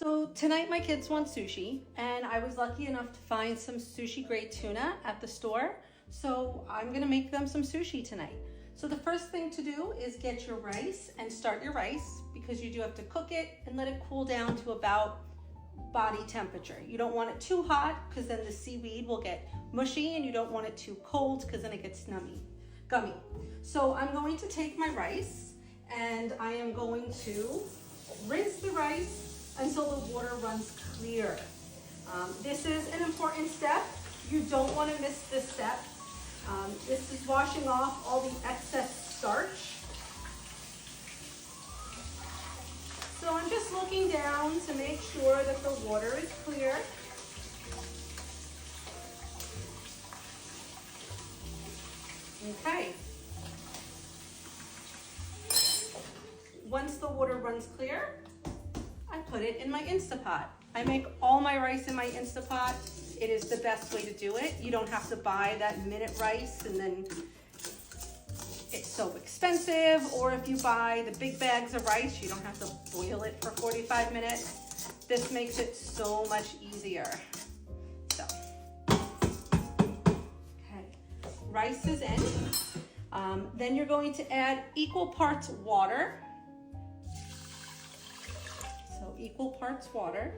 So tonight my kids want sushi, and I was lucky enough to find some sushi grade tuna at the store. So I'm gonna make them some sushi tonight. So the first thing to do is get your rice and start your rice, because you do have to cook it and let it cool down to about body temperature. You don't want it too hot because then the seaweed will get mushy, and you don't want it too cold because then it gets gummy. So I'm going to take my rice and I am going to rinse the rice until the water runs clear. This is an important step. You don't want to miss this step. This is washing off all the excess starch. So I'm just looking down to make sure that the water is clear. Okay. Once the water runs clear, I put it in my Instapot. I make all my rice in my Instapot. It is the best way to do it. You don't have to buy that minute rice and then it's so expensive. Or if you buy the big bags of rice, you don't have to boil it for 45 minutes. This makes it so much easier. So, okay, rice is in. Then you're going to add equal parts water. So equal parts water.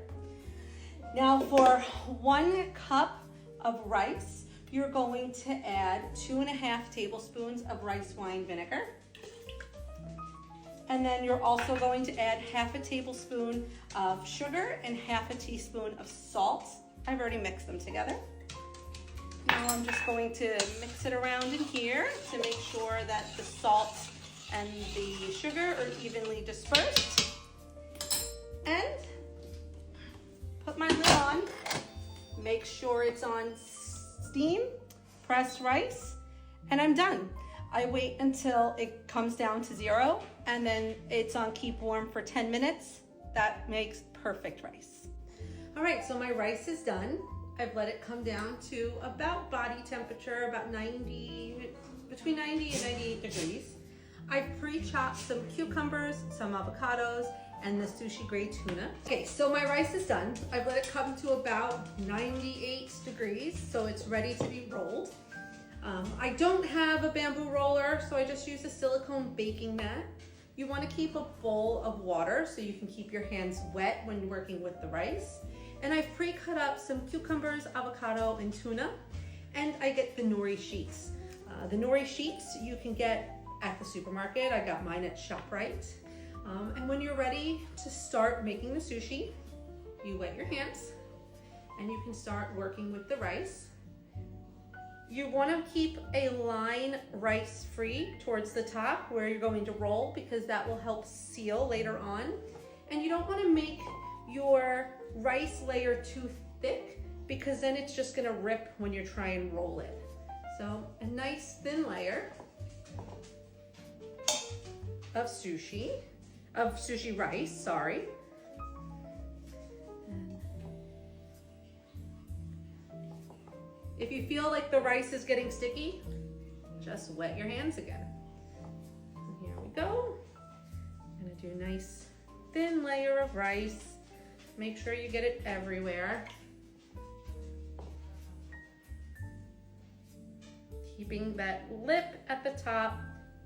Now for 1 cup of rice, you're going to add 2.5 tablespoons of rice wine vinegar. And then you're also going to add 1/2 tablespoon of sugar and 1/2 teaspoon of salt. I've already mixed them together. Now I'm just going to mix it around in here to make sure that the salt and the sugar are evenly dispersed. And put my lid on, make sure it's on steam, press rice, and I'm done. I wait until it comes down to 0, and then it's on keep warm for 10 minutes. That makes perfect rice. All right, so my rice is done. I've let it come down to about body temperature, about between 90 and 98 degrees. I've pre-chopped some cucumbers, some avocados, and the sushi grade tuna. Okay, so my rice is done. I've let it come to about 98 degrees, so it's ready to be rolled. I don't have a bamboo roller, so I just use a silicone baking mat. You want to keep a bowl of water so you can keep your hands wet when you're working with the rice. And I've pre-cut up some cucumbers, avocado, and tuna, and I get the nori sheets. The nori sheets you can get at the supermarket. I got mine at ShopRite. And when you're ready to start making the sushi, you wet your hands and you can start working with the rice. You want to keep a line rice free towards the top where you're going to roll, because that will help seal later on. And you don't want to make your rice layer too thick, because then it's just going to rip when you try and roll it. So a nice thin layer of sushi rice, sorry. And if you feel like the rice is getting sticky, just wet your hands again. And here we go. I'm gonna do a nice thin layer of rice. Make sure you get it everywhere. Keeping that lip at the top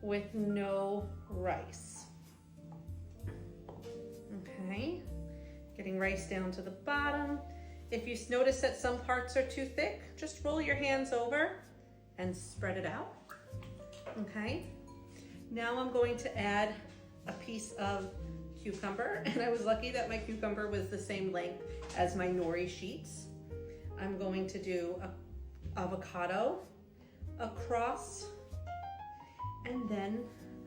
with no rice. Okay, getting rice down to the bottom. If you notice that some parts are too thick, just roll your hands over and spread it out. Okay, now I'm going to add a piece of cucumber, and I was lucky that my cucumber was the same length as my nori sheets. I'm going to do an avocado across, and then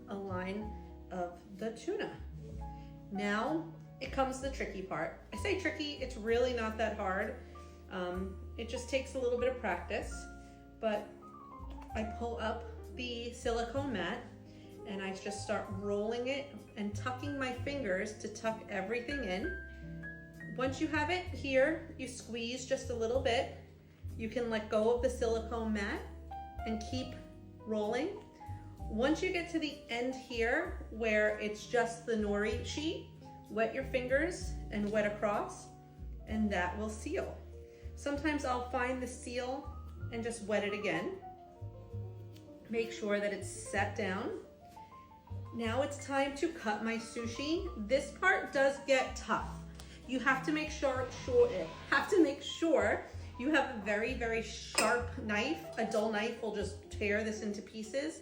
a line of the tuna. Now it comes the tricky part. I say tricky, it's really not that hard. It just takes a little bit of practice, but I pull up the silicone mat and I just start rolling it and tucking my fingers to tuck everything in. Once you have it here, you squeeze just a little bit. You can let go of the silicone mat and keep rolling. Once you get to the end here where it's just the nori sheet, wet your fingers and wet across, and that will seal. Sometimes I'll find the seal and just wet it again. Make sure that it's set down. Now it's time to cut my sushi. This part does get tough. You have to make sure you have a very, very sharp knife. A dull knife will just tear this into pieces.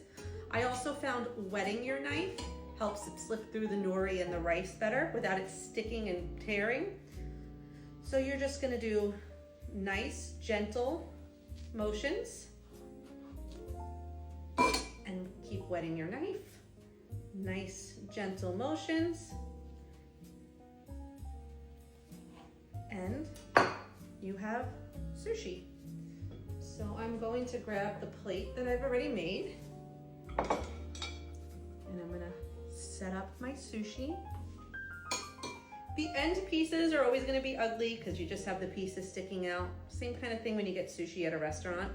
I also found wetting your knife helps it slip through the nori and the rice better without it sticking and tearing. So you're just gonna do nice, gentle motions and keep wetting your knife. Nice, gentle motions. And you have sushi. So I'm going to grab the plate that I've already made, and I'm gonna set up my sushi. The end pieces are always gonna be ugly because you just have the pieces sticking out. Same kind of thing when you get sushi at a restaurant.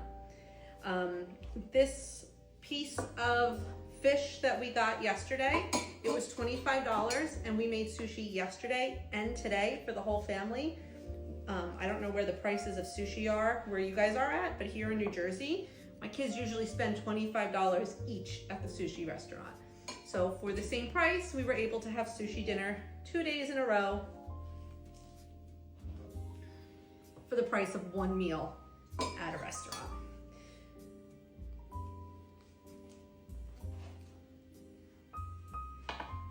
This piece of fish that we got yesterday, it was $25, and we made sushi yesterday and today for the whole family. I don't know where the prices of sushi are, where you guys are at, but here in New Jersey, my kids usually spend $25 each at the sushi restaurant. So for the same price, we were able to have sushi dinner 2 days in a row for the price of one meal at a restaurant.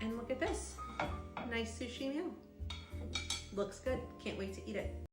And look at this, nice sushi meal. Looks good, can't wait to eat it.